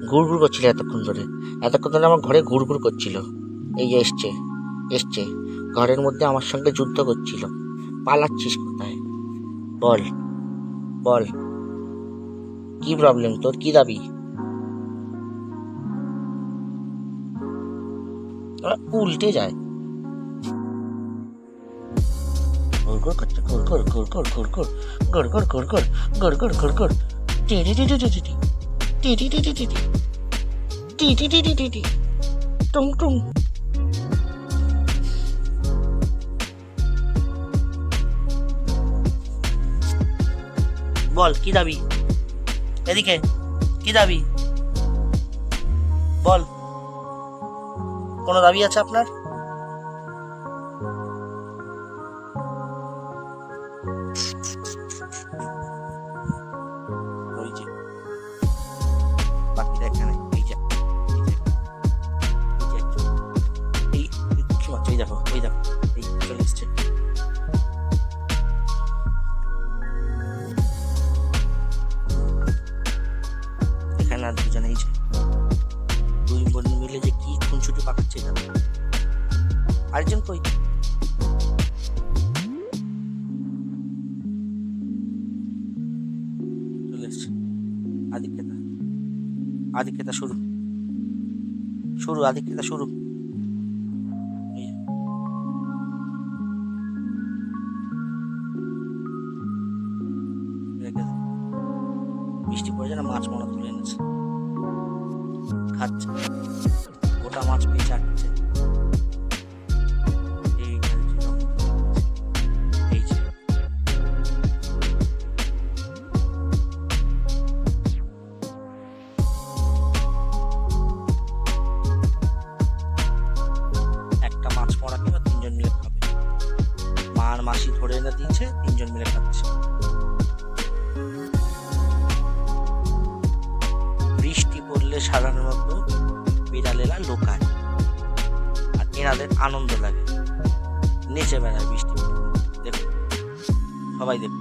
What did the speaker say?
ঘুরঘুর করছিল এতক্ষণ ধরে আমার ঘরে ঘুরঘুর করছিল। এই যে এসছে ঘরের মধ্যে আমার সঙ্গে যুদ্ধ করছিল। পালাচ্ছিস কোথায়? বল বল, কি প্রবলেম তোর? কি দাবি? উল্টে যায়, ঘুরঘুর করছে, ঘুরঘুর ঘুরঘুর ঘুরঘুর ঘুরঘুর ঘুরঘুর ঘুরঘুর ঘুরঘুর টি টি টি টি টি টি টি টি টি টি টি টি টি টি টি টি টি টুং টুং। বল কি দাবি? এদিকে কি দাবি? বল, কোনো দাবি আছে আপনার? ওই যে বাকিটা এখানে, এই যে এই কি মাছ, এই দেখো এই চলে এসছে। এখানে আর দুজনে, এই যে দুই বোন মিলে যে কি খুনসুটি পাকাচ্ছে এটা। আরেকজন কই? চলে এসছে আদিক্যতা শুরু আদিক্যতা শুরু। বৃষ্টি পড়ে না, মাছ মরা তুলে এনেছে, খাচ্ছে, গোটা মাছ পেয়ে চাটছে। এই যে একটা মাছ মরা কিংবা তিনজন মিলে খাবে। মা আর মাসি ধরে এনে দিয়েছে, তিনজন মিলে খাচ্ছে। বৃষ্টি পড়লে সাধারণত বিড়ালেরা লোকায়, আর এনাদের আনন্দ লাগে, নেচে বেড়ায় বৃষ্টি পড়লে। দেখো সবাই দেখো।